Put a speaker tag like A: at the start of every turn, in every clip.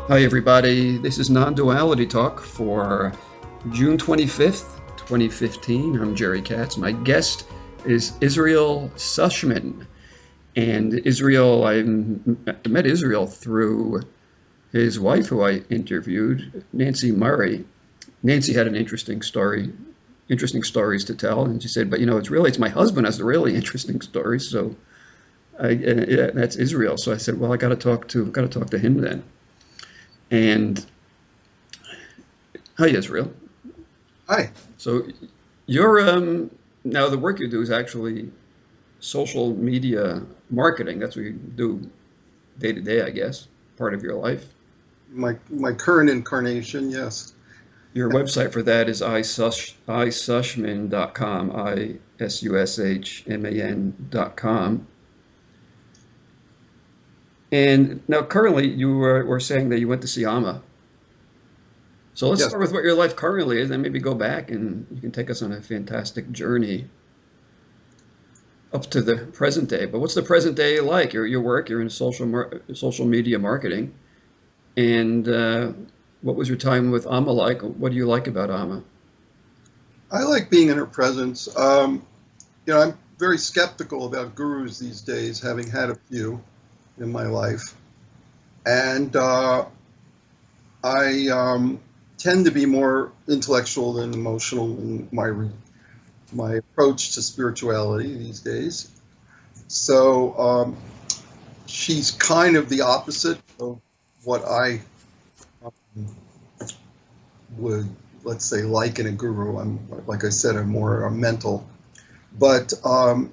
A: Hi, everybody. This is Non-Duality Talk for June 25th, 2015. I'm Jerry Katz. My guest is Israel Sushman. And Israel, I met Israel through his wife, who I interviewed, Nancy Murray. Nancy had an interesting stories to tell. And she said, but it's my husband has the really interesting stories. So that's Israel. So I said, well, I got to talk to him then. And hi, Israel.
B: Hi.
A: So you're now the work you do is actually social media marketing. That's what you do day to day, I guess, part of your life.
B: My current incarnation, yes.
A: Your website for that is isushman.com, isushman.com. And now currently you were saying that you went to see Amma. So let's
B: Yes.
A: start with what your life currently is, and maybe go back and you can take us on a fantastic journey up to the present day. But what's the present day like? Your work, you're in social media marketing, and what was your time with Amma like? What do you like about Amma?
B: I like being in her presence. I'm very skeptical about gurus these days, having had a few in my life. And I tend to be more intellectual than emotional in my approach to spirituality these days. So she's kind of the opposite of what I would, let's say, like in a guru. Like I said, I'm more mental. But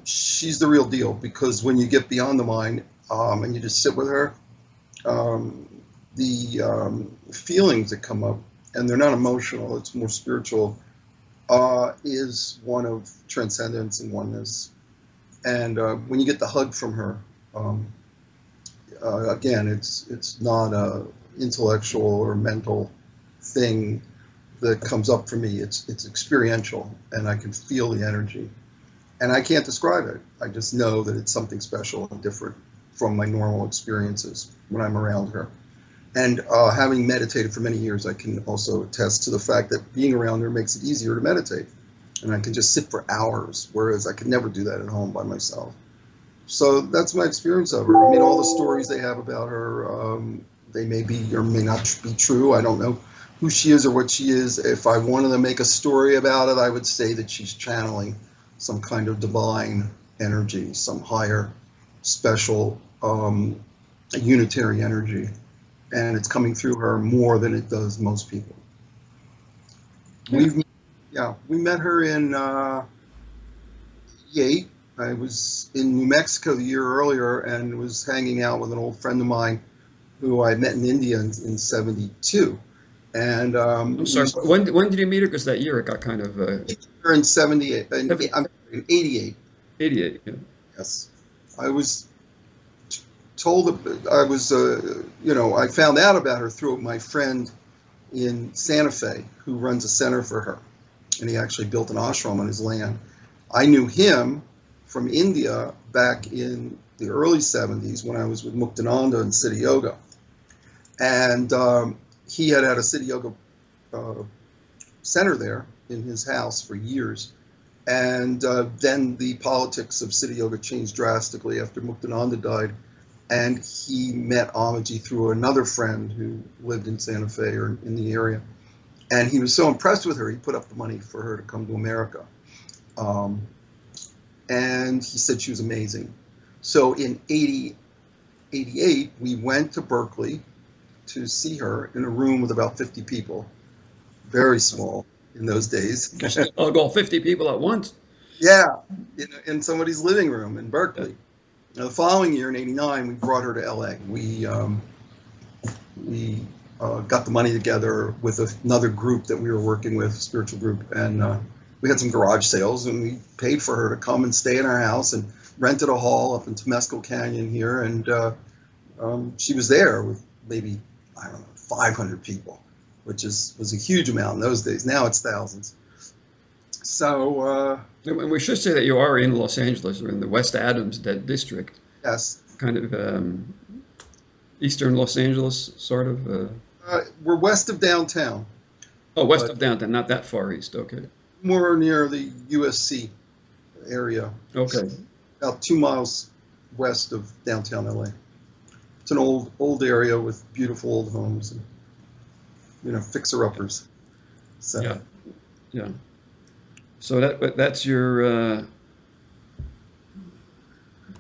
B: she's the real deal, because when you get beyond the mind and you just sit with her, the feelings that come up, and they're not emotional, it's more spiritual, is one of transcendence and oneness. And when you get the hug from her, again, it's not a intellectual or mental thing that comes up for me. It's experiential, and I can feel the energy. And I can't describe it. I just know that it's something special and different from my normal experiences when I'm around her. And having meditated for many years, I can also attest to the fact that being around her makes it easier to meditate. And I can just sit for hours, whereas I could never do that at home by myself. So that's my experience of her. I mean, all the stories they have about her, they may be or may not be true. I don't know who she is or what she is. If I wanted to make a story about it, I would say that she's channeling some kind of divine energy, some higher, special, unitary energy. And it's coming through her more than it does most people. We met her in 88. I was in New Mexico the year earlier and was hanging out with an old friend of mine who I met in India in 72. And
A: I'm sorry, when did you meet her? Because that year it got kind of
B: her in 78. I'm in 88.
A: 88. Yeah.
B: Yes, I was told that I was, I found out about her through my friend in Santa Fe who runs a center for her, and he actually built an ashram on his land. I knew him from India back in the early 70s when I was with Muktananda in City Yoga, and he had a City Yoga center there in his house for years. And then the politics of City Yoga changed drastically after Muktananda died. And he met Ammaji through another friend who lived in Santa Fe or in the area. And he was so impressed with her, he put up the money for her to come to America. And he said she was amazing. So in 88, we went to Berkeley to see her in a room with about 50 people. Very small in those days.
A: I'll go 50 people at once.
B: Yeah, in somebody's living room in Berkeley. Now, the following year, in 89, we brought her to LA. We got the money together with another group that we were working with, a spiritual group, and we had some garage sales, and we paid for her to come and stay in our house and rented a hall up in Temescal Canyon here, and she was there with maybe, 500 people, which was a huge amount in those days. Now it's thousands. So
A: and we should say that you are in Los Angeles or in the West Adams district.
B: yes,
A: Kind of Eastern Los Angeles, sort of.
B: We're west of downtown,
A: Oh, west
B: but
A: of downtown, not that far east. Okay.
B: more near the USC area,
A: Okay.
B: about 2 miles west of downtown LA. It's an old area with beautiful old homes and fixer-uppers.
A: Yeah.
B: So,
A: Yeah. So that's your.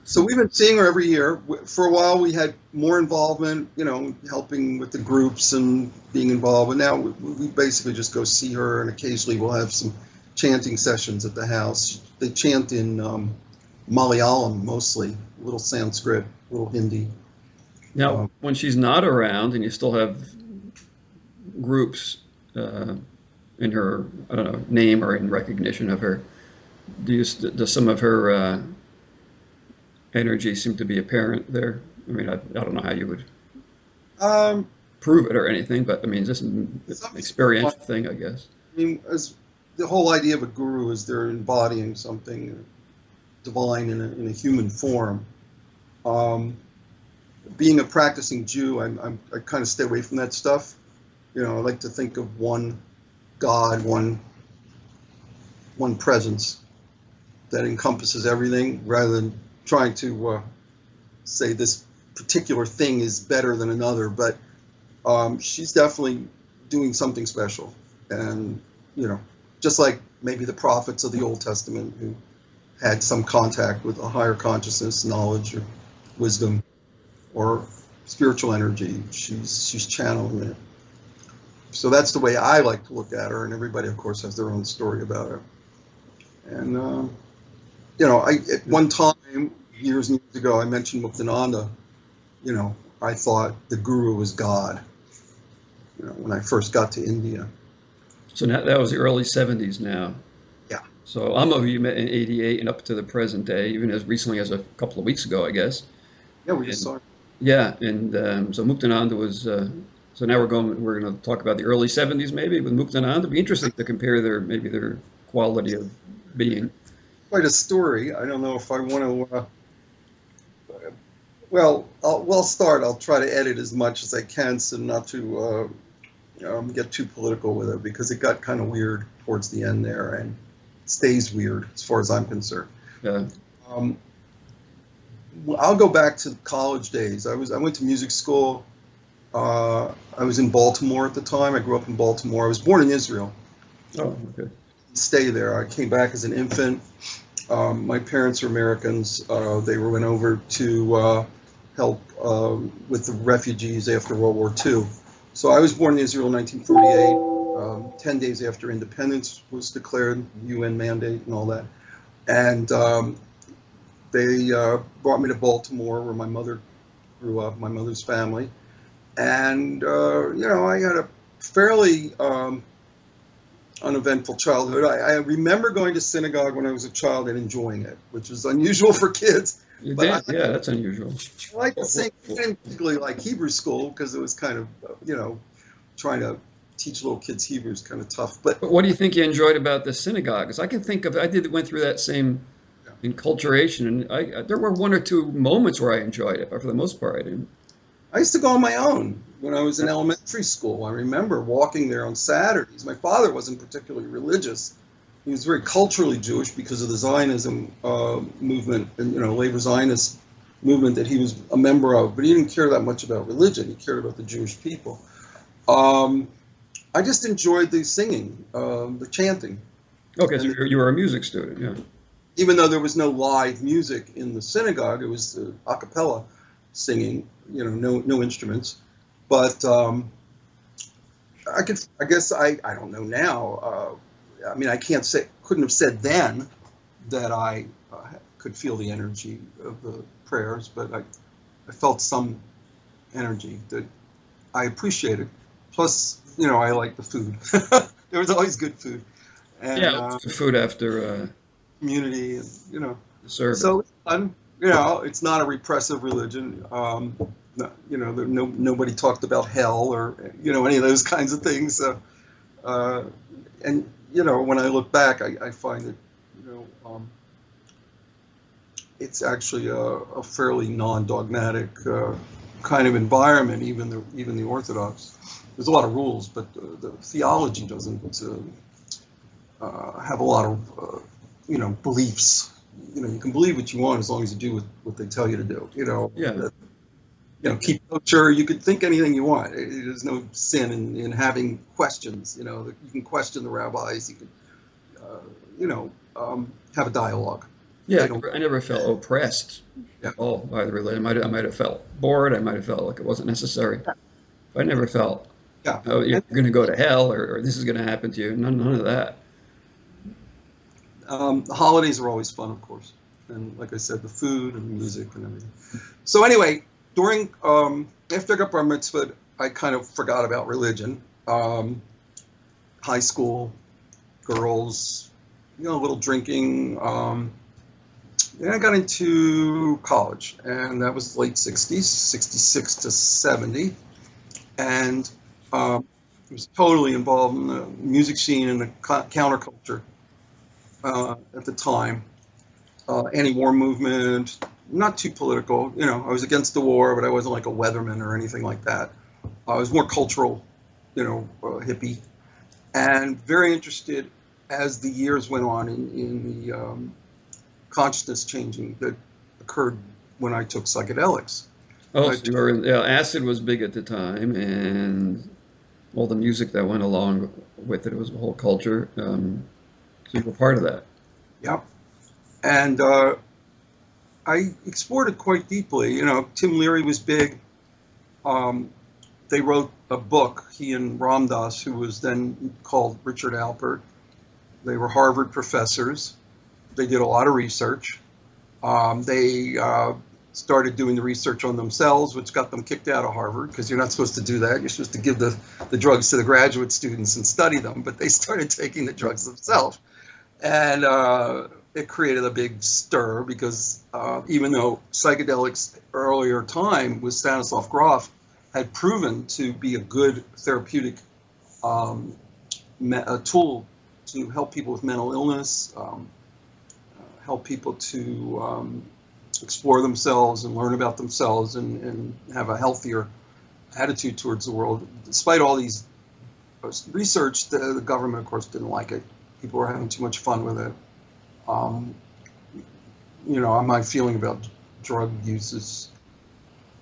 B: so we've been seeing her every year. For a while, we had more involvement, helping with the groups and being involved. But now we basically just go see her, and occasionally we'll have some chanting sessions at the house. They chant in Malayalam mostly, a little Sanskrit, a little Hindi.
A: Now, when she's not around, and you still have groups in her, I don't know, name or in recognition of her, does some of her energy seem to be apparent there? I mean, I don't know how you would
B: Um,
A: prove it or anything, but I mean, just an experiential thing, I guess.
B: I mean, as the whole idea of a guru is they're embodying something divine in a human form. Being a practicing Jew, I kind of stay away from that stuff. I like to think of one God, one presence that encompasses everything, rather than trying to say this particular thing is better than another. But she's definitely doing something special, and just like maybe the prophets of the Old Testament who had some contact with a higher consciousness, knowledge, or wisdom, or spiritual energy, she's channeling it. So that's the way I like to look at her, and everybody, of course, has their own story about her. And at one time, years and years ago, I mentioned Muktananda. I thought the guru was God. When I first got to India.
A: So now, that was the early 70s now.
B: Yeah.
A: So Amma, you met in 88 and up to the present day, even as recently as a couple of weeks ago, I guess.
B: Yeah, we just saw her.
A: Yeah, and so Muktananda was. So now we're going to talk about the early 70s maybe with Muktananda. It'd be interesting to compare their quality of being.
B: Quite a story. I don't know if I want to. Well, I'll start. I'll try to edit as much as I can, so not to get too political with it, because it got kind of weird towards the end there, and stays weird as far as I'm concerned.
A: Yeah.
B: I'll go back to college days. I went to music school. I was in Baltimore at the time. I grew up in Baltimore. I was born in Israel.
A: Oh, okay.
B: Stay there. I came back as an infant. My parents are Americans. They went over to help with the refugees after World War II. So I was born in Israel in 1948, 10 days after independence was declared, UN mandate and all that. And they brought me to Baltimore, where my mother grew up, my mother's family. And, I had a fairly uneventful childhood. I remember going to synagogue when I was a child and enjoying it, which is unusual for kids.
A: You did? Yeah, that's unusual.
B: I like to sing. I didn't particularly like Hebrew school because it was kind of, trying to teach little kids Hebrew is kind of tough. But
A: What do you think you enjoyed about the synagogue? Because I can think of, went through that same enculturation, and there were one or two moments where I enjoyed it, but for the most part, I didn't.
B: I used to go on my own when I was in elementary school. I remember walking there on Saturdays. My father wasn't particularly religious. He was very culturally Jewish because of the Zionism movement and, labor Zionist movement that he was a member of. But he didn't care that much about religion. He cared about the Jewish people. I just enjoyed the singing, the chanting.
A: Okay, so you were a music student, yeah.
B: Even though there was no live music in the synagogue, it was a cappella singing, no instruments. But I guess I don't know now. I mean, couldn't have said then that I could feel the energy of the prayers, but I felt some energy that I appreciated. Plus, I like the food. There was always good food. And,
A: Yeah, food after
B: community, and
A: service.
B: so it's fun. It's not a repressive religion. Nobody talked about hell or any of those kinds of things. So, and when I look back, I find that it's actually a fairly non-dogmatic kind of environment, even the Orthodox. There's a lot of rules, but the theology doesn't have a lot of beliefs. You can believe what you want as long as you do what they tell you to do.
A: Yeah.
B: Keep kosher. You could think anything you want. There's no sin in having questions. You can question the rabbis. You can, have a dialogue.
A: Yeah, I never felt oppressed
B: Yeah.
A: at all by the religion. I might have felt bored. I might have felt like it wasn't necessary. But I never felt,
B: Yeah.
A: oh, you're going to go to hell, or this is going to happen to you. None of that.
B: The holidays are always fun, of course, and like I said, the food and the music and everything. So anyway, during after I got bar mitzvah, I kind of forgot about religion. High school, girls, a little drinking. Then I got into college, and that was late 60s, 66 to 70, and I was totally involved in the music scene and the counterculture at the time. Anti-war movement, not too political. I was against the war, but I wasn't like a weatherman or anything like that. I was more cultural, hippie, and very interested as the years went on in the consciousness changing that occurred when I took psychedelics.
A: Oh, so acid was big at the time, and all the music that went along with it. It was a whole culture. So you were part of that.
B: Yep. And I explored it quite deeply. Tim Leary was big. They wrote a book, he and Ram Dass, who was then called Richard Alpert. They were Harvard professors. They did a lot of research. They started doing the research on themselves, which got them kicked out of Harvard, because you're not supposed to do that. You're supposed to give the drugs to the graduate students and study them, but they started taking the drugs themselves. And it created a big stir, because even though psychedelics earlier time with Stanislav Grof had proven to be a good therapeutic a tool to help people with mental illness, help people to explore themselves and learn about themselves and have a healthier attitude towards the world. Despite all these research, the government, of course, didn't like it. People were having too much fun with it. My feeling about drug use is,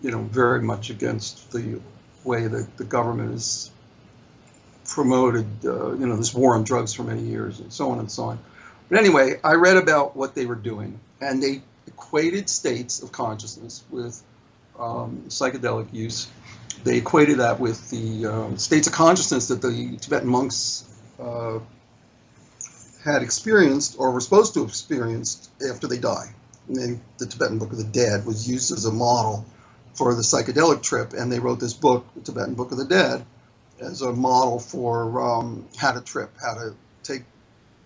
B: very much against the way that the government has promoted, this war on drugs for many years, and so on and so on. But anyway, I read about what they were doing, and they equated states of consciousness with psychedelic use. They equated that with the states of consciousness that the Tibetan monks had experienced, or were supposed to have experienced, after they die. And then the Tibetan Book of the Dead was used as a model for the psychedelic trip, and they wrote this book, the Tibetan Book of the Dead, as a model for how to trip, how to take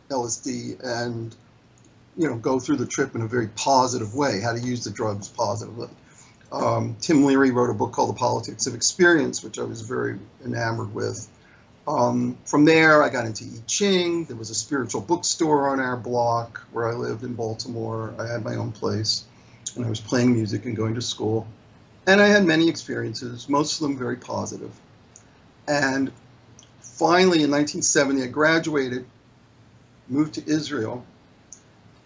B: LSD and go through the trip in a very positive way, how to use the drugs positively. Tim Leary wrote a book called The Politics of Experience, which I was very enamored with. From there, I got into I Ching. There was a spiritual bookstore on our block where I lived in Baltimore. I had my own place, and I was playing music and going to school. And I had many experiences, most of them very positive. And finally, in 1970, I graduated, moved to Israel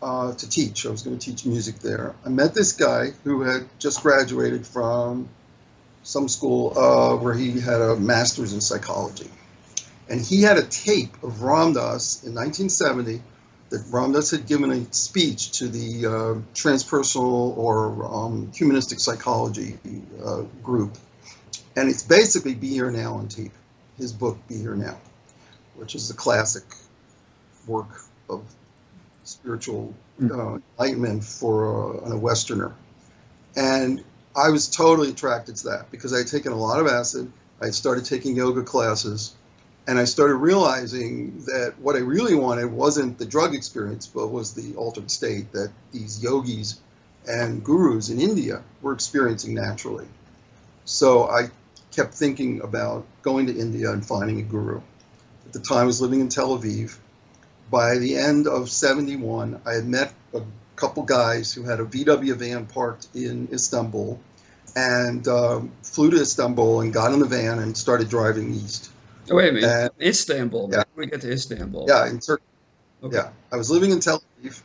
B: to teach. I was going to teach music there. I met this guy who had just graduated from some school where he had a master's in psychology. And he had a tape of Ram Dass in 1970 that Ram Dass had given a speech to the transpersonal or humanistic psychology group. And it's basically Be Here Now on tape, his book, Be Here Now, which is a classic work of spiritual enlightenment for a Westerner. And I was totally attracted to that because I had taken a lot of acid. I had started taking yoga classes. And I started realizing that what I really wanted wasn't the drug experience, but was the altered state that these yogis and gurus in India were experiencing naturally. So I kept thinking about going to India and finding a guru. At the time, I was living in Tel Aviv. By the end of 71, I had met a couple guys who had a VW van parked in Istanbul, and flew to Istanbul and got in the van and started driving east.
A: Oh, wait a minute.
B: And
A: Istanbul.
B: yeah,
A: How did we get to Istanbul?
B: yeah, in Turkey.
A: Okay.
B: Yeah, I was living in Tel Aviv,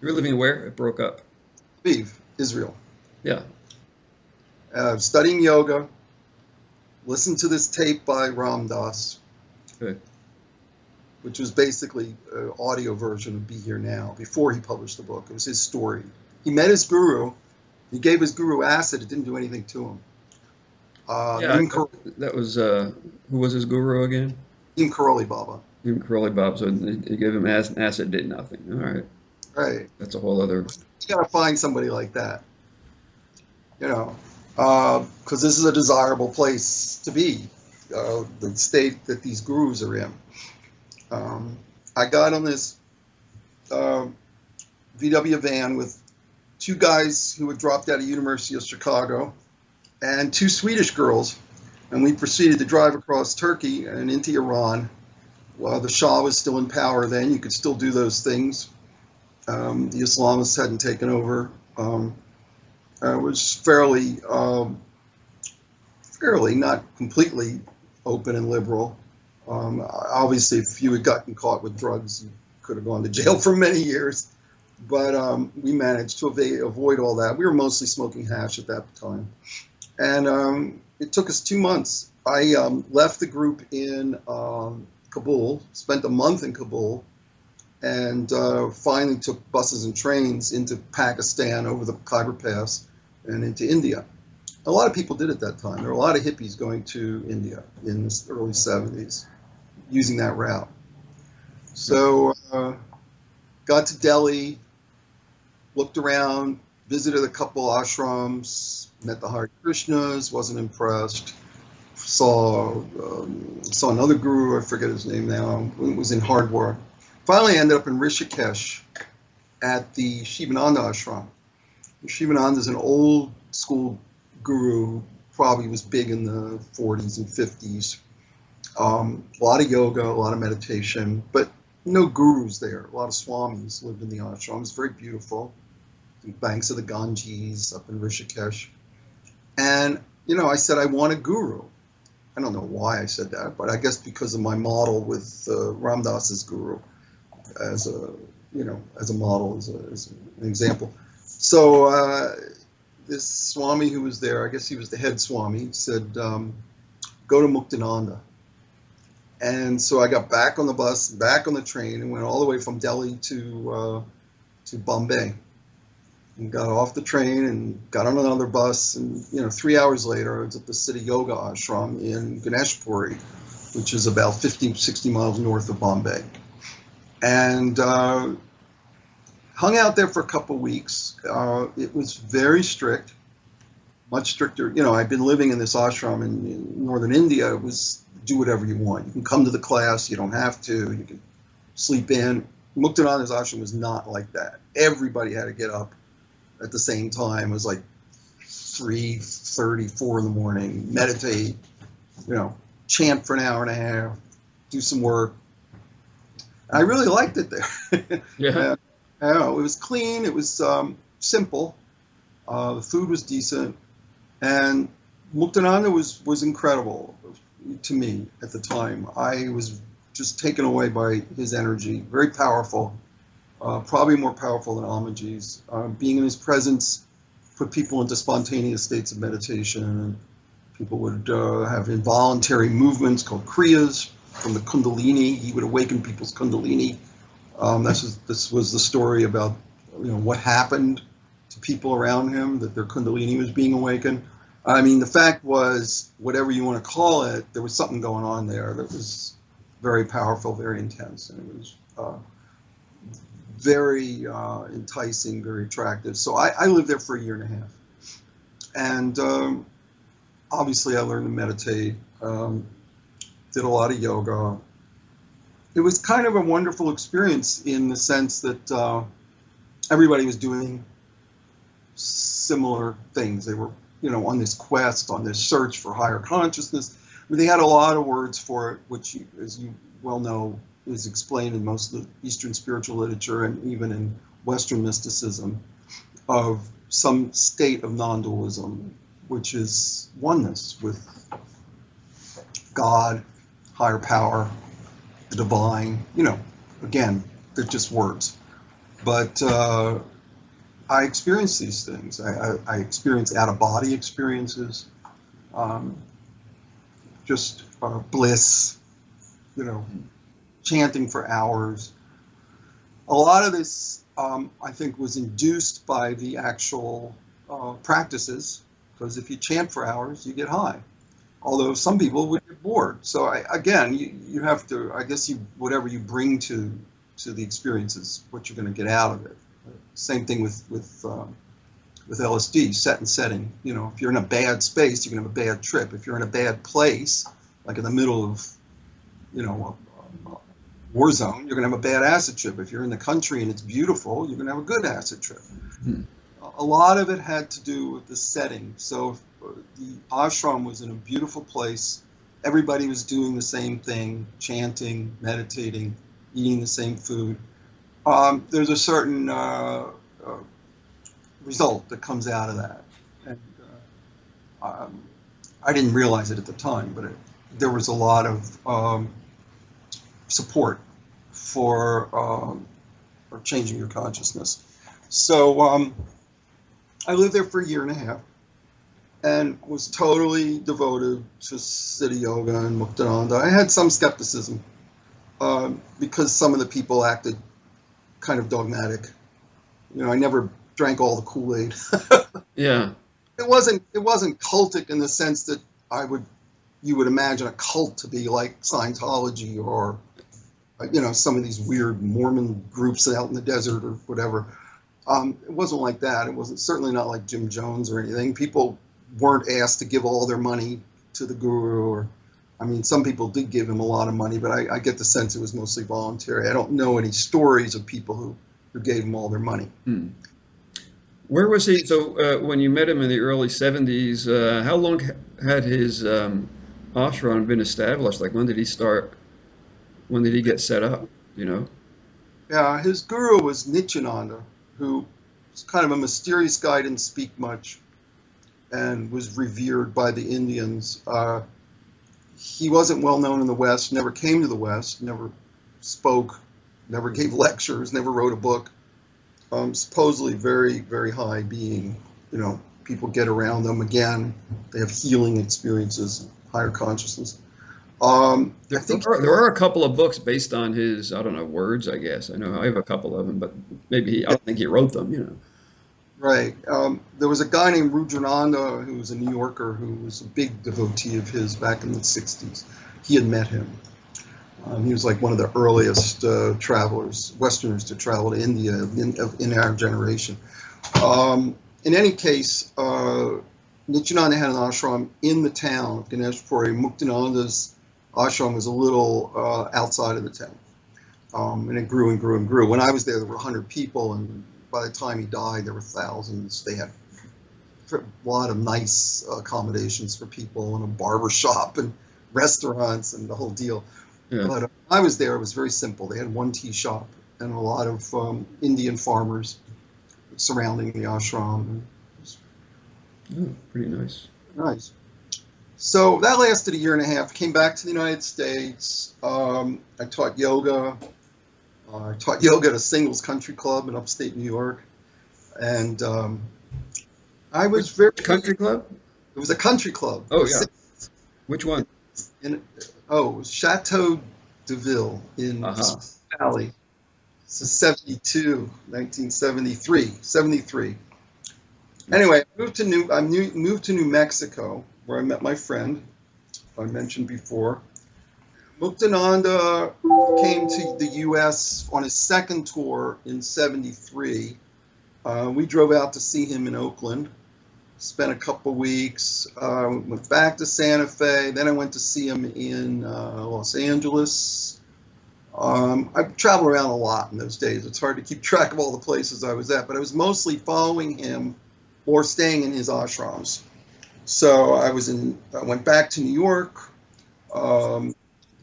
A: You were living where? It broke up.
B: Israel,
A: Yeah.
B: studying yoga. Listened to this tape by Ram Dass,
A: Good.
B: which was basically an audio version of Be Here Now before he published the book. It was his story. He met his guru. He gave his guru acid. It didn't do anything to him.
A: Yeah. That was who was his guru again?
B: Neem Karoli Baba.
A: Him, Curly Bob. So he gave him acid, did nothing. All right.
B: Right.
A: That's a whole other.
B: You got to find somebody like that, because this is a desirable place to be, the state that these gurus are in. I got on this VW van with two guys who had dropped out of University of Chicago and two Swedish girls, and we proceeded to drive across Turkey and into Iran. While the Shah was still in power then, you could still do those things. The Islamists hadn't taken over. It was fairly, not completely open and liberal. Obviously, if you had gotten caught with drugs, you could have gone to jail for many years. But we managed to avoid all that. We were mostly smoking hash at that time. And it took us 2 months. I left the group in Kabul, spent a month in Kabul, and finally took buses and trains into Pakistan over the Khyber Pass and into India. A lot of people did at that time. There were a lot of hippies going to India in the early 70s using that route. So got to Delhi, looked around, visited a couple ashrams, met the Hare Krishnas, wasn't impressed. Saw another guru, I forget his name now, it was in Hardwar. Finally ended up in Rishikesh at the Shivananda ashram. Shivananda is an old school guru, probably was big in the 40s and 50s. A lot of yoga, a lot of meditation, but no gurus there. A lot of swamis lived in the ashram. It was very beautiful. The banks of the Ganges up in Rishikesh. And, I said, I want a guru. I don't know why I said that, but I guess because of my model with Ram Dass's guru as a model, as an example. So this Swami who was there, I guess he was the head Swami, said, go to Muktananda. And so I got back on the bus, back on the train, and went all the way from Delhi to Bombay. And got off the train and got on another bus, and 3 hours later, I was at the City Yoga Ashram in Ganeshpuri, which is about 50, 60 miles north of Bombay. And hung out there for a couple weeks. It was very strict, much stricter. I'd been living in this ashram in northern India. It was do whatever you want. You can come to the class, you don't have to. You can sleep in. Muktananda's ashram was not like that. Everybody had to get up at the same time. It was like 3:30, 4 in the morning, meditate, chant for an hour and a half, do some work. I really liked it there.
A: Yeah.
B: It was clean. It was simple. The food was decent, and Muktananda was incredible to me at the time. I was just taken away by his energy. Very powerful, probably more powerful than Ammaji's. Being in his presence put people into spontaneous states of meditation, and people would have involuntary movements called kriyas from the Kundalini. He would awaken people's Kundalini. This was the story about what happened to people around him, that their Kundalini was being awakened. I mean, the fact was, whatever you want to call it, there was something going on there that was very powerful, very intense, and it was very enticing, very attractive. So I lived there for a year and a half, and obviously I learned to meditate, did a lot of yoga. It was kind of a wonderful experience in the sense that everybody was doing similar things. They were, on this quest, on this search for higher consciousness. I mean, they had a lot of words for it, which, as you well know, is explained in most of the Eastern spiritual literature and even in Western mysticism, of some state of non-dualism, which is oneness with God, higher power, the divine. Again, they're just words. But I experience these things. I experience out-of-body experiences, just bliss, chanting for hours. A lot of this, I think, was induced by the actual practices, because if you chant for hours, you get high. Although some people would get bored. So again, you have to, I guess, whatever you bring to the experience is what you're going to get out of it. Same thing with LSD, set and setting. If you're in a bad space, you're going to have a bad trip. If you're in a bad place, like in the middle of, a war zone, you're going to have a bad acid trip. If you're in the country and it's beautiful, you're going to have a good acid trip. A lot of it had to do with the setting. So the ashram was in a beautiful place. Everybody was doing the same thing, chanting, meditating, eating the same food. There's a certain result that comes out of that. And I didn't realize it at the time, but there was a lot of support for changing your consciousness. So I lived there for a year and a half and was totally devoted to Siddha Yoga and Muktananda. I had some skepticism because some of the people acted kind of dogmatic. I never drank all the Kool-Aid.
A: Yeah.
B: It wasn't cultic in the sense that you would imagine a cult to be like Scientology or some of these weird Mormon groups out in the desert or whatever. It wasn't like that. It wasn't certainly not like Jim Jones or anything. People weren't asked to give all their money to the guru, some people did give him a lot of money, but I get the sense it was mostly voluntary. I don't know any stories of people who gave him all their money.
A: Where was he? So when you met him in the early 70s, how long had his ashram been established? Like when did he start? When did he get set up?
B: Yeah, his guru was Nityananda, who was kind of a mysterious guy, didn't speak much, and was revered by the Indians. He wasn't well known in the West, never came to the West, never spoke, never gave lectures, never wrote a book. Supposedly very, very high being. People get around them again. They have healing experiences, higher consciousness. I think
A: there are a couple of books based on his, I don't know, words, I guess. I know I have a couple of them, but maybe I don't think he wrote them,
B: Right. There was a guy named Rudrananda who was a New Yorker who was a big devotee of his back in the 60s. He had met him. He was like one of the earliest travelers, Westerners to travel to India in our generation. In any case, Nityananda had an ashram in the town of Ganeshpuri. Muktananda's ashram was a little outside of the town. And it grew and grew and grew. When I was there were 100 people, and by the time he died, there were thousands. They had a lot of nice accommodations for people, and a barber shop and restaurants and the whole deal.
A: Yeah.
B: But when I was there, it was very simple. They had one tea shop and a lot of Indian farmers surrounding the ashram.
A: Pretty nice.
B: Nice. So that lasted a year and a half. Came back to the United States. I taught yoga. I taught yoga at a singles country club in upstate New York. And I was very...
A: Country club?
B: It was a country club.
A: Oh, yeah. Which one?
B: It was Chateau de Ville in Valley. This is 1973. Anyway, I moved to New Mexico, where I met my friend, I mentioned before. Muktananda came to the U.S. on his second tour in 73. We drove out to see him in Oakland, spent a couple weeks, went back to Santa Fe, then I went to see him in Los Angeles. I traveled around a lot in those days. It's hard to keep track of all the places I was at, but I was mostly following him or staying in his ashrams. So I went back to New York.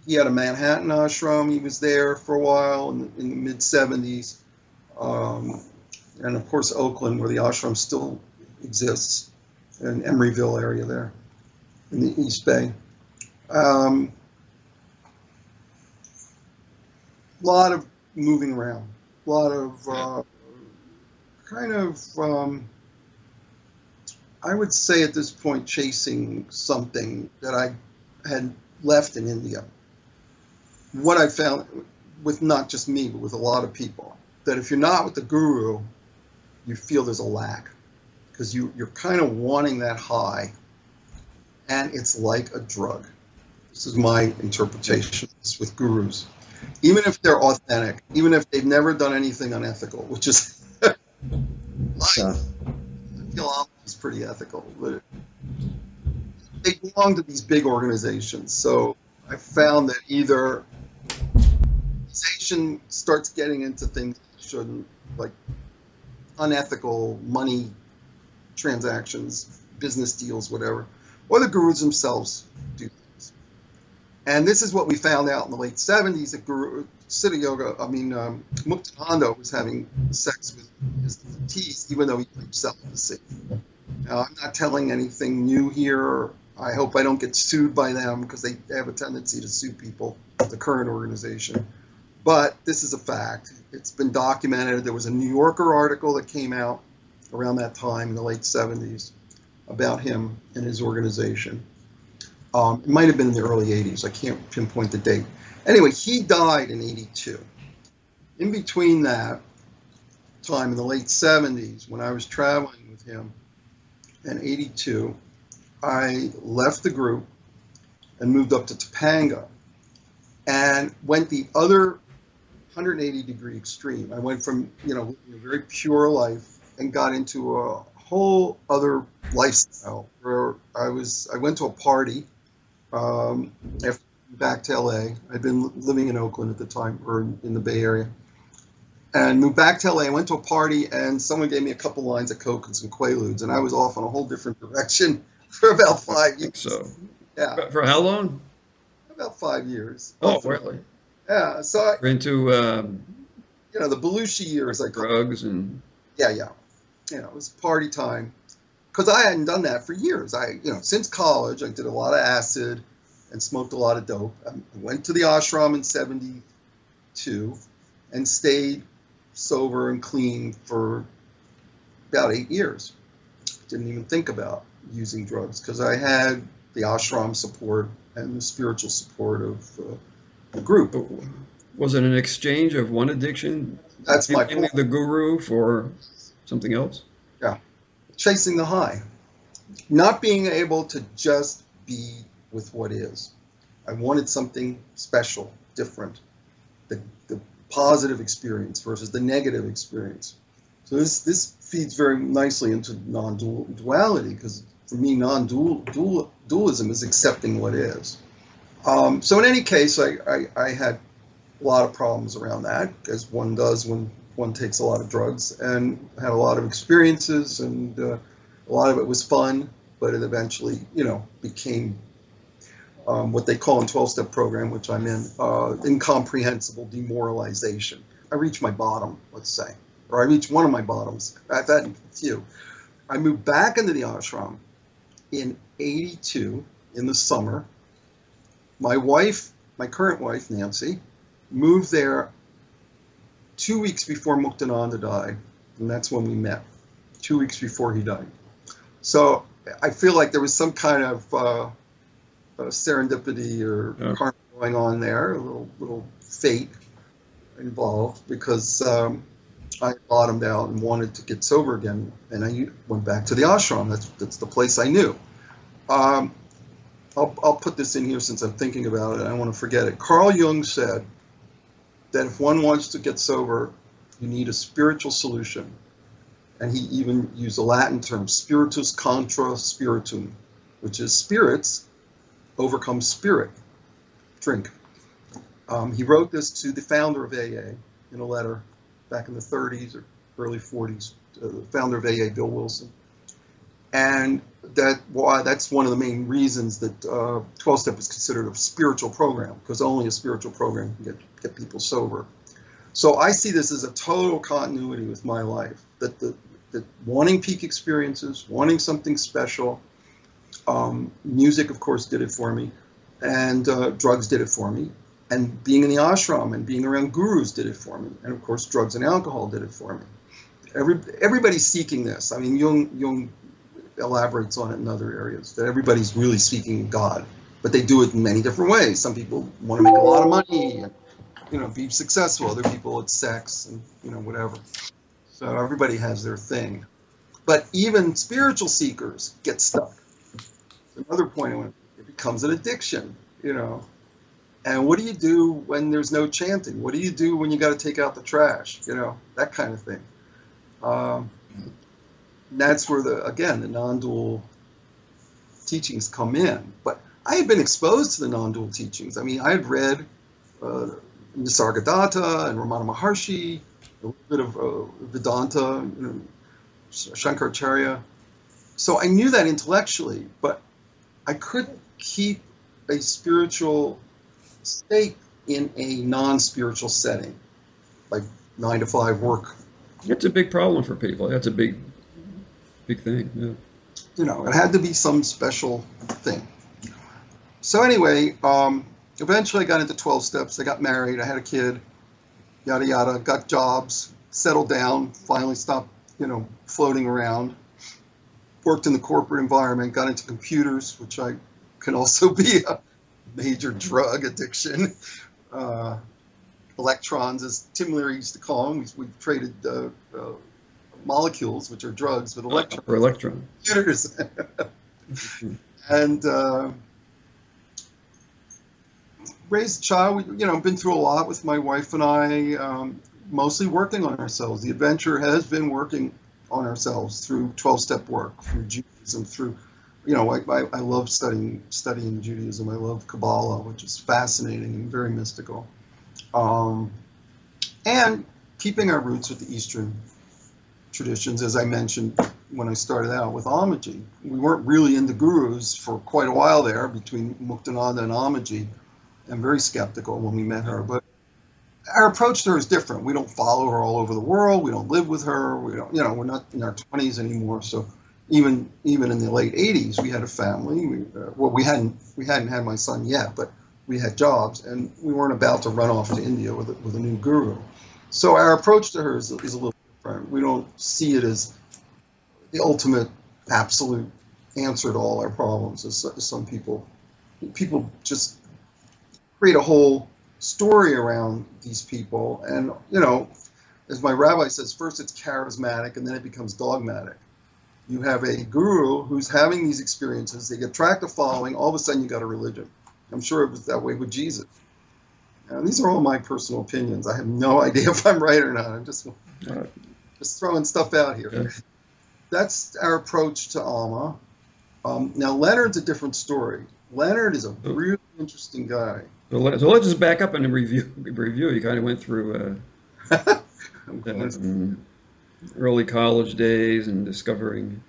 B: He had a Manhattan ashram. He was there for a while in the mid-70s. And of course, Oakland, where the ashram still exists. in Emeryville area there in the East Bay. A lot of moving around, a lot of I would say at this point, chasing something that I had left in India. What I found with not just me, but with a lot of people, that if you're not with the guru, you feel there's a lack, because you're kind of wanting that high, and it's like a drug. This is my interpretation with gurus. Even if they're authentic, even if they've never done anything unethical, which is, I feel Amma is pretty ethical, but they belong to these big organizations. So I found that either organization starts getting into things it shouldn't, like unethical money transactions, business deals, whatever, or the gurus themselves do things. And this is what we found out in the late 70s that Muktananda was having sex with his devotees, even though he preached celibacy. Now, I'm not telling anything new here. I hope I don't get sued by them, because they have a tendency to sue people, the current organization. But this is a fact. It's been documented. There was a New Yorker article that came out around that time in the late 70s about him and his organization. It might have been in the early 80s. I can't pinpoint the date. Anyway, he died in 82. In between that time, in the late 70s, when I was traveling with him in 82, I left the group and moved up to Topanga and went the other 180-degree extreme. I went from, living a very pure life and got into a whole other lifestyle where I went to a party after back to LA. I'd been living in Oakland at the time, or in the Bay Area, and moved back to LA. I went to a party and someone gave me a couple lines of Coke and some Quaaludes, and I was off in a whole different direction for about 5 years.
A: So,
B: yeah.
A: for how long?
B: About 5 years.
A: Oh, really?
B: Yeah. So
A: We're into
B: the Belushi years, like
A: drugs and
B: yeah. It was party time, because I hadn't done that for years. Since college, I did a lot of acid and smoked a lot of dope. I went to the ashram in 72 and stayed sober and clean for about 8 years. Didn't even think about using drugs, because I had the ashram support and the spiritual support of the group.
A: Was it an exchange of one addiction?
B: That's my
A: giving
B: point.
A: the guru for something else?
B: Yeah. Chasing the high. Not being able to just be with what is. I wanted something special, different. The positive experience versus the negative experience. So this feeds very nicely into non-duality, because for me, non-dualism is accepting what is. So in any case, I had a lot of problems around that, as one does when one takes a lot of drugs, and had a lot of experiences, and a lot of it was fun, but it eventually, became what they call in 12-step program, which I'm in, incomprehensible demoralization. I reached my bottom, let's say, or I reached one of my bottoms. I've had a few. I moved back into the ashram in 82 in the summer. My current wife, Nancy, moved there 2 weeks before Muktananda died, and that's when we met, 2 weeks before he died. So I feel like there was some kind of serendipity or karma going on there, a little fate involved, because I bottomed out and wanted to get sober again, and I went back to the ashram. That's the place I knew. I'll put this in here since I'm thinking about it. I don't want to forget it. Carl Jung said that if one wants to get sober, you need a spiritual solution. And he even used a Latin term, spiritus contra spiritum, which is spirits overcome spirit. Drink. He wrote this to the founder of AA in a letter back in the 30s or early 40s, the founder of AA, Bill Wilson. And that's one of the main reasons that 12-step is considered a spiritual program, because only a spiritual program can get people sober. So I see this as a total continuity with my life, that that wanting peak experiences, wanting something special. Music, of course, did it for me, and drugs did it for me, and being in the ashram and being around gurus did it for me, and of course, drugs and alcohol did it for me. Everybody's seeking this. I mean, Jung elaborates on it in other areas, that everybody's really seeking God, but they do it in many different ways. Some people want to make a lot of money and, be successful. Other people, it's sex and, whatever. So everybody has their thing. But even spiritual seekers get stuck. Another point, when it becomes an addiction, And what do you do when there's no chanting? What do you do when you got to take out the trash? That kind of thing. That's where the non-dual teachings come in. But I had been exposed to the non-dual teachings. I mean, I had read Nisargadatta and Ramana Maharshi, a little bit of Vedanta, Shankaracharya. So I knew that intellectually, but I couldn't keep a spiritual state in a non-spiritual setting, like 9-to-5 work.
A: It's a big problem for people. That's a big thing. Yeah.
B: It had to be some special thing. So anyway, eventually I got into 12 steps. I got married. I had a kid. Yada yada. Got jobs. Settled down. Finally stopped, floating around. Worked in the corporate environment. Got into computers, which can also be a major drug addiction. Electrons, as Tim Leary used to call them. We traded molecules, which are drugs, with electrons.
A: For electron.
B: Computers. And raised a child. Been through a lot with my wife and I, mostly working on ourselves. The adventure has been working on ourselves through 12-step work, through Judaism, through, I love studying Judaism. I love Kabbalah, which is fascinating and very mystical. And keeping our roots with the Eastern traditions, as I mentioned when I started out with Ammaji. We weren't really into gurus for quite a while there, between Muktananda and Ammaji. I'm very skeptical when we met her, but our approach to her is different. We don't follow her all over the world. We don't live with her. We don't, we're not in our 20s anymore. So even in the late 80s, we had a family. We hadn't had my son yet, but we had jobs, and we weren't about to run off to India with a new guru. So our approach to her is a little different. We don't see it as the ultimate, absolute answer to all our problems, as some people. People just create a whole story around these people, and as my rabbi says, first it's charismatic and then it becomes dogmatic. You have a guru who's having these experiences, they attract a following, all of a sudden you got a religion. I'm sure it was that way with Jesus. Now, these are all my personal opinions. I have no idea if I'm right or not. I'm just throwing stuff out here.
A: Yeah.
B: That's our approach to Amma. Now Leonard's a different story. Leonard is a really interesting guy.
A: So let's just back up and review. You kind of went through early college days and discovering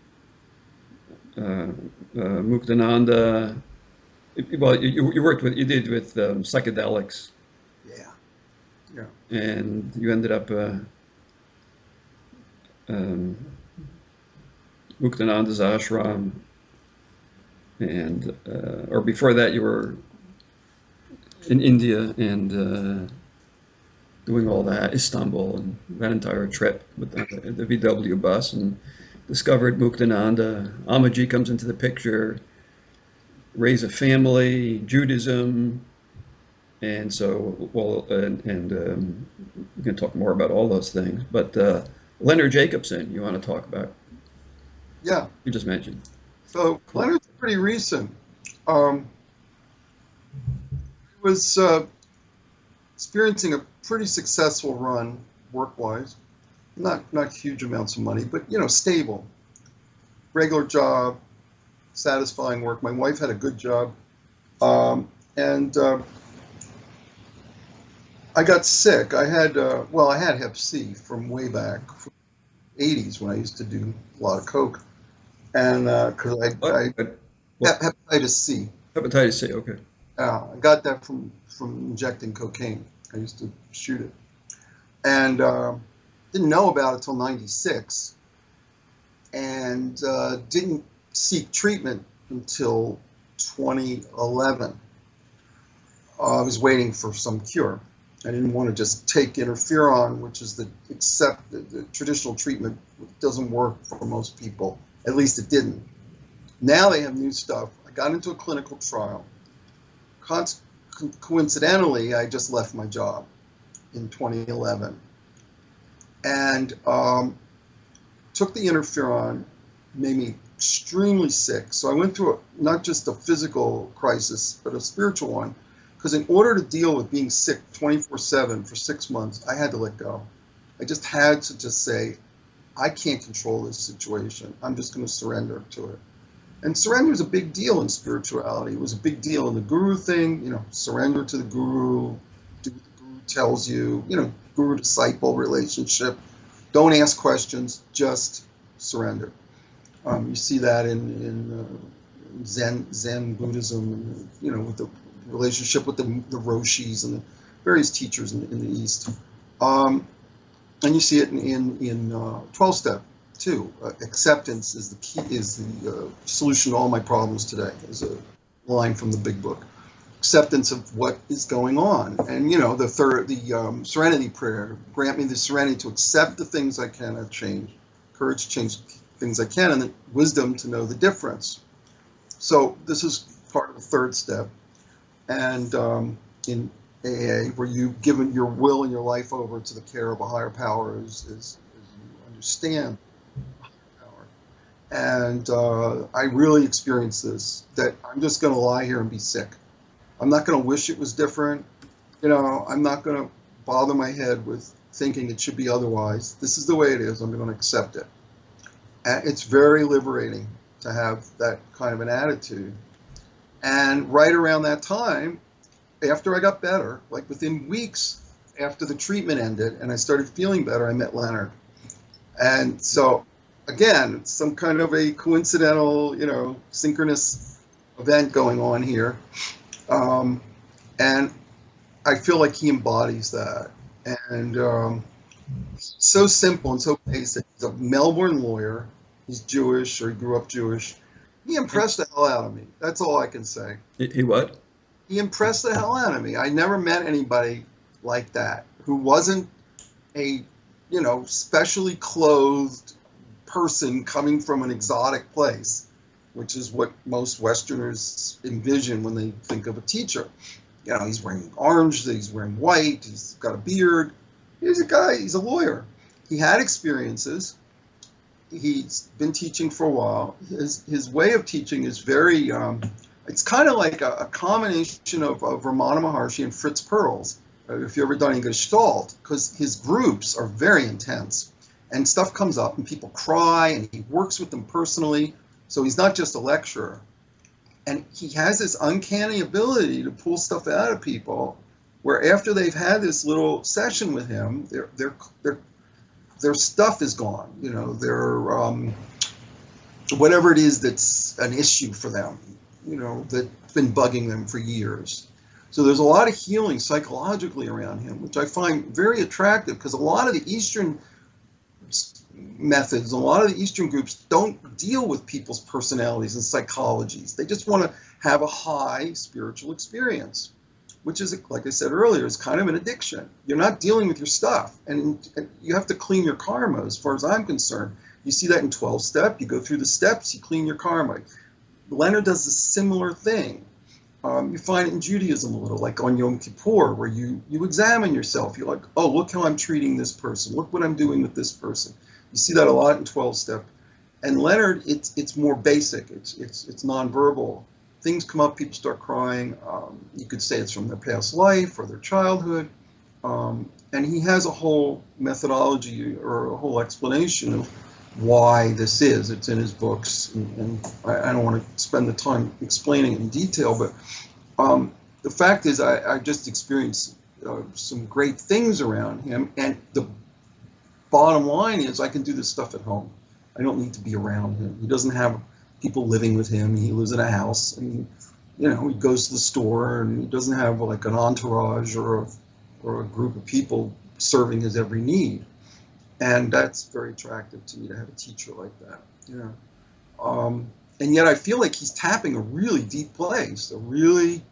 A: Muktananda. Well, you did with psychedelics.
B: Yeah.
A: And you ended up Muktananda's ashram, and or before that you were in India and doing all that, Istanbul, and that entire trip with the VW bus, and discovered Muktananda. Ammaji comes into the picture, raise a family, Judaism, and so, we can talk more about all those things. But Leonard Jacobson, you want to talk about?
B: Yeah.
A: You just mentioned.
B: So Leonard's pretty recent. He was experiencing a pretty successful run work-wise. Not huge amounts of money, but stable. Regular job, satisfying work. My wife had a good job, and I got sick. I had Hep C from way back, from the 80s, when I used to do a lot of coke, and because hepatitis C.
A: Hepatitis C, okay.
B: I got that from injecting cocaine. I used to shoot it, and didn't know about it till '96. and didn't seek treatment until 2011. I was waiting for some cure. I didn't want to just take interferon, which is the traditional treatment. It doesn't work for most people. At least it didn't. Now they have new stuff. I got into a clinical trial. Coincidentally, I just left my job in 2011 and took the interferon, made me extremely sick. So I went through not just a physical crisis, but a spiritual one. Because in order to deal with being sick 24/7 for 6 months, I had to let go. I just had to just say, I can't control this situation. I'm just going to surrender to it. And surrender is a big deal in spirituality. It was a big deal in the guru thing, surrender to the guru, do what the guru tells you, guru-disciple relationship. Don't ask questions, just surrender. You see that in Zen Buddhism, with the relationship with the Roshis and the various teachers in the East. And you see it in 12-step too. Acceptance is the key, is the solution to all my problems today, is a line from the big book. Acceptance of what is going on. And the serenity prayer, grant me the serenity to accept the things I cannot change, courage to change things I can, and the wisdom to know the difference. So this is part of the third step. And in AA, where you've given your will and your life over to the care of a higher power as you understand a higher power. And I really experienced this, that I'm just going to lie here and be sick. I'm not going to wish it was different. I'm not going to bother my head with thinking it should be otherwise. This is the way it is. I'm going to accept it. And it's very liberating to have that kind of an attitude. And right around that time, after I got better, like within weeks after the treatment ended and I started feeling better, I met Leonard. And so, again, it's some kind of a coincidental, synchronous event going on here. And I feel like he embodies that. And so simple and so basic. He's a Melbourne lawyer. He's Jewish, or he grew up Jewish. He impressed the hell out of me. That's all I can say.
A: He what?
B: He impressed the hell out of me. I never met anybody like that who wasn't a, specially clothed person coming from an exotic place, which is what most Westerners envision when they think of a teacher. He's wearing orange, he's wearing white, he's got a beard. He's a guy, he's a lawyer. He had experiences. He's been teaching for a while. His way of teaching is very, it's kind of like a combination of Ramana Maharshi and Fritz Perls, if you've ever done any Gestalt, because his groups are very intense. And stuff comes up and people cry and he works with them personally. So he's not just a lecturer. And he has this uncanny ability to pull stuff out of people where after they've had this little session with him, their stuff is gone, their whatever it is that's an issue for them, that's been bugging them for years. So there's a lot of healing psychologically around him, which I find very attractive because a lot of the Eastern methods, a lot of the Eastern groups don't deal with people's personalities and psychologies. They just want to have a high spiritual experience, which is, like I said earlier, is kind of an addiction. You're not dealing with your stuff, and you have to clean your karma as far as I'm concerned. You see that in 12-step. You go through the steps, you clean your karma. Leonard does a similar thing. You find it in Judaism a little, like on Yom Kippur, where you examine yourself. You're like, oh, look how I'm treating this person. Look what I'm doing with this person. You see that a lot in 12-step. And Leonard, it's more basic. It's nonverbal. Things come up, people start crying. You could say it's from their past life or their childhood. And he has a whole methodology or a whole explanation of why this is. It's in his books, and I don't want to spend the time explaining it in detail, but the fact is I just experienced some great things around him, and the bottom line is I can do this stuff at home. I don't need to be around him. He doesn't have people living with him. He lives in a house, and he goes to the store, and he doesn't have like an entourage or a group of people serving his every need. And that's very attractive to me, to have a teacher like that. And yet I feel like he's tapping a really deep place, a really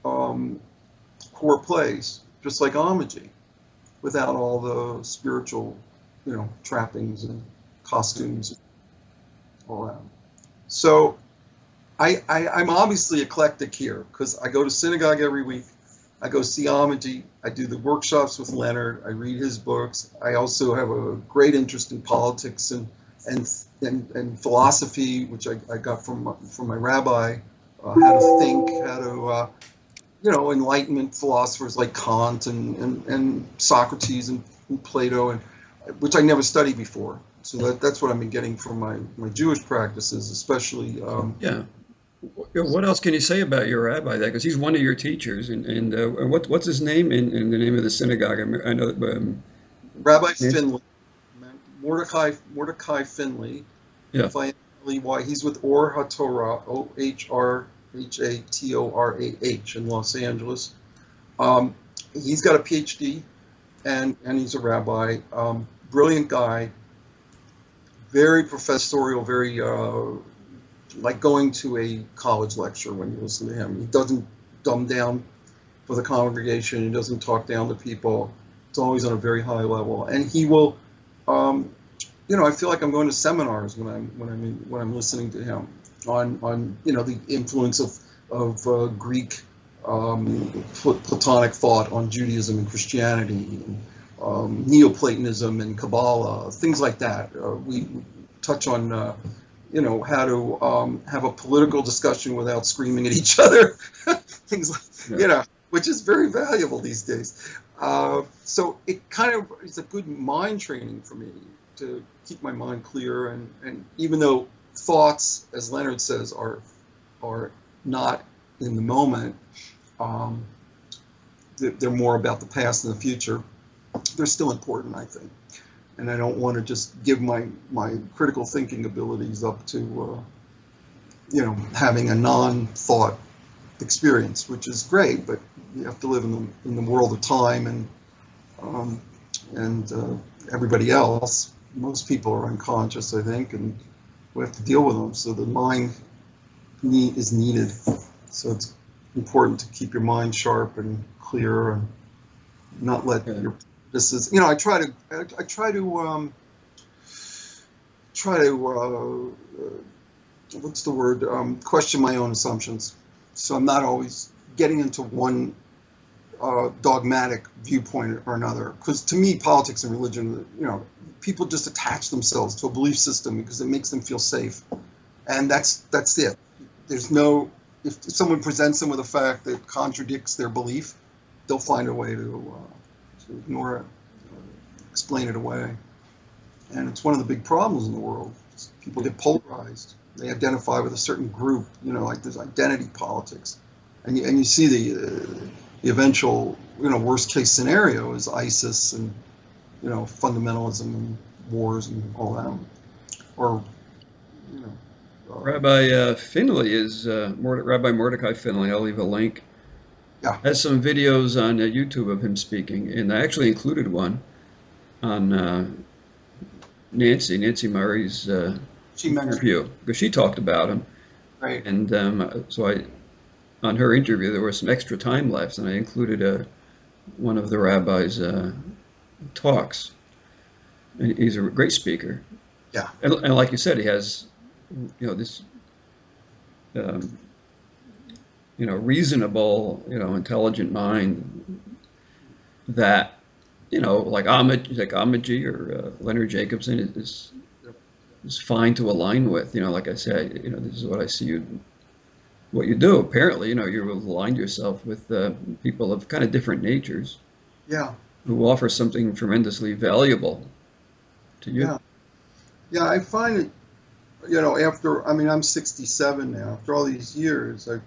B: core place, just like Ammaji, without all the spiritual, trappings and costumes, and all that. So I'm obviously eclectic here, because I go to synagogue every week. I go see Ammaji. I do the workshops with Leonard. I read his books. I also have a great interest in politics and philosophy, which I got from my rabbi, how to think, how to Enlightenment philosophers like Kant and Socrates and Plato, and which I never studied before. So that's what I've been getting from my Jewish practices, especially.
A: Yeah. What else can you say about your rabbi there? Because he's one of your teachers, and what's his name in the name of the synagogue? I know that,
B: Rabbi Finley, Mordecai Finley,
A: yeah.
B: F-I-N-L-E-Y. He's with Or HaTorah, OHRHATORAH in Los Angeles. He's got a PhD, and he's a rabbi. Brilliant guy, very professorial, very like going to a college lecture when you listen to him. He doesn't dumb down for the congregation. He doesn't talk down to people. It's always on a very high level, and he will. I feel like I'm going to seminars when I'm listening to him on the influence of Greek Platonic thought on Judaism and Christianity, and Neoplatonism and Kabbalah, things like that. We touch on how to have a political discussion without screaming at each other, things like, which is very valuable these days. So it's a good mind training for me to keep my mind clear, and even though thoughts, as Leonard says, are not in the moment, they're more about the past and the future, they're still important, I think. And I don't want to just give my critical thinking abilities up to having a non-thought experience, which is great, but you have to live in the world of time, and everybody else. Most people are unconscious, I think, and we have to deal with them. So the mind is needed. So it's important to keep your mind sharp and clear, and not let your prejudices. I try to what's the word? Question my own assumptions. So I'm not always getting into one dogmatic viewpoint or another. Because to me, politics and religion, people just attach themselves to a belief system because it makes them feel safe, and that's it. There's no, if someone presents them with a fact that contradicts their belief, they'll find a way to ignore it, explain it away. And it's one of the big problems in the world. People get polarized. They identify with a certain group, like there's identity politics. And you see the eventual, worst case scenario is ISIS and, fundamentalism and wars and all that. Or,
A: Rabbi Finley is Rabbi Mordecai Finley. I'll leave a link.
B: Yeah.
A: Has some videos on YouTube of him speaking, and I actually included one on Nancy Murray's interview, because she talked about him.
B: Right.
A: And so on her interview, there was some extra time left, and I included one of the rabbi's talks. And he's a great speaker.
B: Yeah.
A: And like you said, he has, this, reasonable, intelligent mind that, like Ammaji or Leonard Jacobson is fine to align with. Like I said, this is what I see what you do. Apparently, you've aligned yourself with people of kind of different natures.
B: Yeah.
A: Who offer something tremendously valuable to you.
B: Yeah. Yeah, I find it, I'm 67 now. After all these years, I've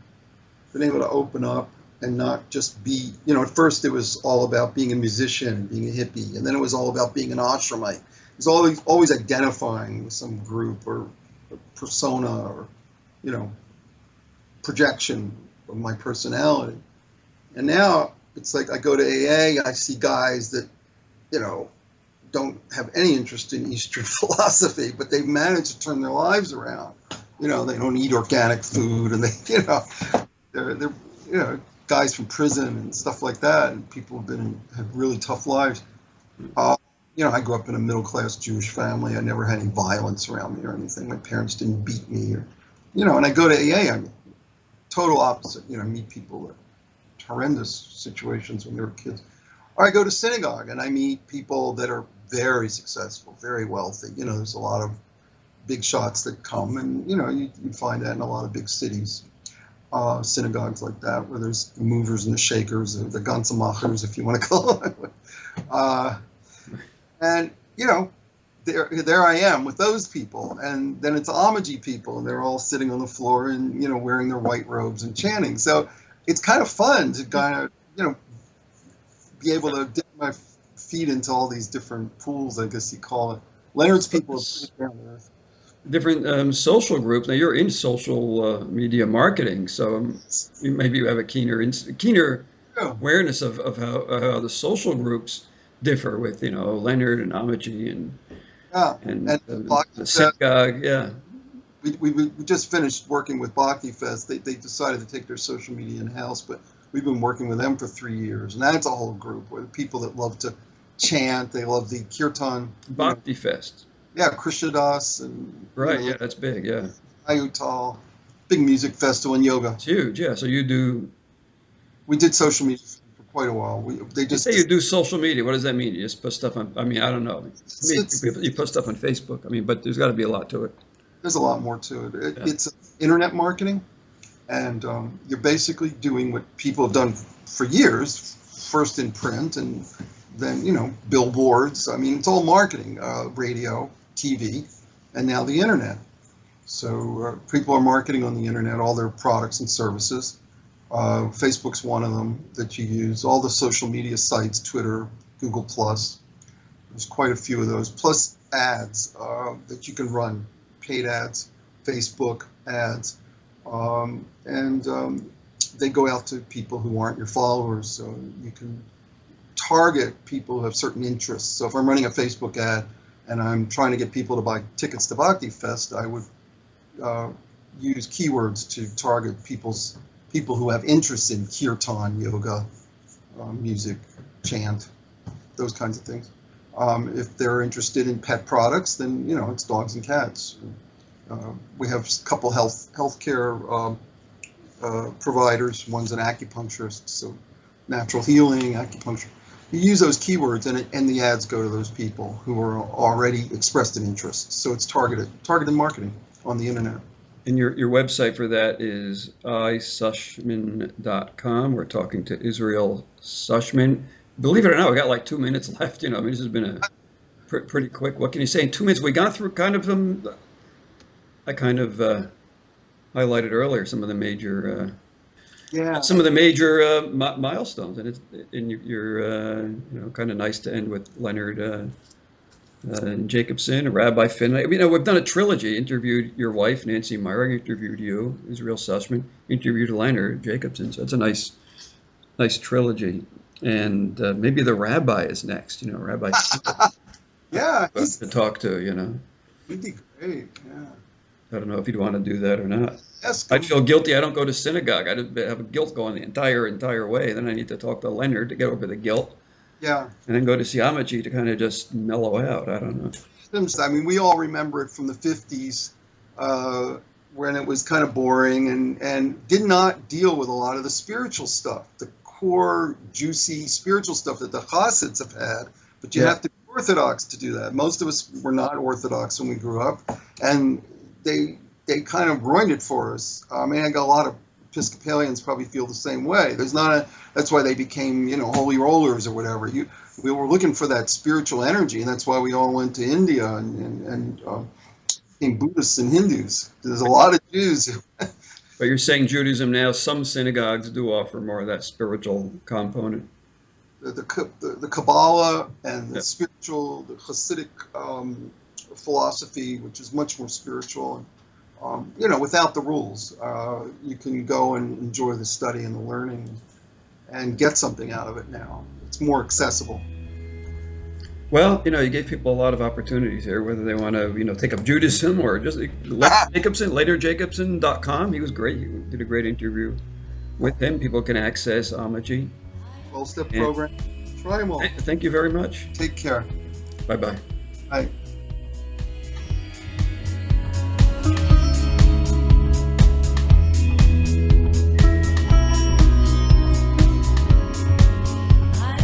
B: been able to open up and not just be, at first it was all about being a musician, being a hippie, and then it was all about being an ashramite. It's always identifying with some group or persona or, projection of my personality. And now it's like I go to AA, I see guys that, don't have any interest in Eastern philosophy, but they've managed to turn their lives around. They don't eat organic food, and they're guys from prison and stuff like that, and people have really tough lives. I grew up in a middle-class Jewish family. I never had any violence around me or anything. My parents didn't beat me, and I go to AA. I'm total opposite. Meet people in horrendous situations when they were kids. Or I go to synagogue and I meet people that are very successful, very wealthy. There's a lot of big shots that come, and you find that in a lot of big cities, synagogues like that, where there's the movers and the shakers, or the ganzemachers, if you want to call them. And there I am with those people, and then it's Ammaji people, and they're all sitting on the floor and wearing their white robes and chanting. So it's kind of fun to kind of be able to dip my feet into all these different pools, I guess you call it. Leonard's people are pretty down there.
A: Different social groups. Now you're in social media marketing, so maybe you have a keener awareness of how the social groups differ with Leonard and Ammaji and the synagogue. Yeah,
B: we just finished working with Bhakti Fest. They decided to take their social media in house, but we've been working with them for 3 years, and that's a whole group where the people that love to chant, they love the kirtan.
A: Bhakti Fest.
B: Yeah, Krishnadas and
A: right. Yeah, that's big. Yeah,
B: Ayutal, big music festival and yoga.
A: It's huge. Yeah, so you do.
B: We did social media for quite a while. They just
A: say you do social media. What does that mean? You just put stuff on. I mean, I don't know. You put stuff on Facebook. I mean, but there's got to be a lot to it.
B: There's a lot more to it. It's internet marketing, and you're basically doing what people have done for years. First in print, and then billboards. I mean, it's all marketing, radio, TV, and now the internet. So people are marketing on the internet all their products and services. Facebook's one of them that you use. All the social media sites, Twitter, Google+. There's quite a few of those. Plus ads that you can run, paid ads, Facebook ads. They go out to people who aren't your followers. So you can target people who have certain interests. So if I'm running a Facebook ad and I'm trying to get people to buy tickets to Bhakti Fest, I would use keywords to target people who have interest in kirtan, yoga, music, chant, those kinds of things. If they're interested in pet products, then it's dogs and cats. We have a couple healthcare providers. One's an acupuncturist, so natural healing, acupuncture. You use those keywords, and the ads go to those people who are already expressed an interest. So it's targeted marketing on the internet.
A: And your website for that is isushman.com. We're talking to Israel Sushman. Believe it or not, we got like 2 minutes left. I mean, this has been a pretty quick. What can you say in 2 minutes? We got through kind of them. I kind of highlighted earlier some of the major. Some of the major milestones, and you're kind of nice to end with Leonard Jacobson, Rabbi Finley. We've done a trilogy. Interviewed your wife Nancy Meyer, interviewed you, Israel Sushman, interviewed Leonard Jacobson. So it's a nice trilogy. And maybe the rabbi is next. Rabbi.
B: Yeah,
A: to talk to.
B: He'd be great. Yeah.
A: I don't know if you'd want to do that or not.
B: Yes,
A: I'd feel guilty. I don't go to synagogue. I'd have a guilt going the entire way. Then I need to talk to Leonard to get over the guilt.
B: Yeah.
A: And then go to see Ammaji to kind of just mellow out. I don't know.
B: I mean, we all remember it from the 50s when it was kind of boring and did not deal with a lot of the spiritual stuff, the core, juicy spiritual stuff that the Hasids have had. But you have to be Orthodox to do that. Most of us were not Orthodox when we grew up. And they kind of ruined it for us. I mean, I got a lot of Episcopalians probably feel the same way. That's why they became, holy rollers or whatever. We were looking for that spiritual energy, and that's why we all went to India and became Buddhists and Hindus. There's a lot of Jews.
A: But you're saying Judaism now, some synagogues do offer more of that spiritual component.
B: The Kabbalah and the spiritual, the Hasidic philosophy, which is much more spiritual, and without the rules, you can go and enjoy the study and the learning, and get something out of it now. It's more accessible.
A: Well, you gave people a lot of opportunities here, whether they want to, take up Judaism or just Jacobson, laterjacobson.com. He was great. You did a great interview with him. People can access Ammaji.
B: 12-step
A: And
B: program. Try them all.
A: thank you very much.
B: Take care.
A: Bye-bye.
B: Bye.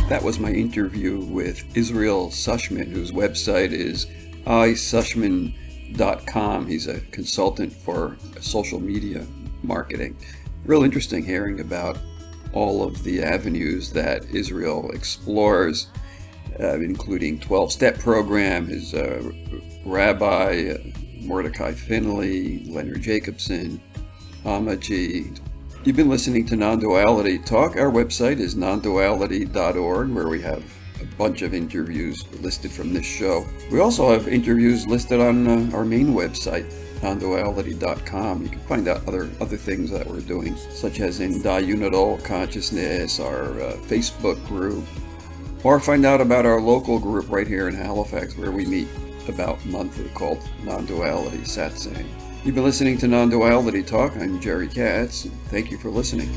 A: That was my interview with Israel Sushman, whose website is isushman.com. He's a consultant for social media marketing. Real interesting hearing about all of the avenues that Israel explores, including 12-step program, his Rabbi Mordecai Finley, Leonard Jacobson, Ammaji. You've been listening to Non-Duality Talk. Our website is nonduality.org, where we have a bunch of interviews listed from this show. We also have interviews listed on our main website, nonduality.com. You can find out other things that we're doing, such as in Diunidal Consciousness, our Facebook group, or find out about our local group right here in Halifax, where we meet about monthly, called Non-Duality Satsang. You've been listening to Non-Duality Talk. I'm Jerry Katz. Thank you for listening.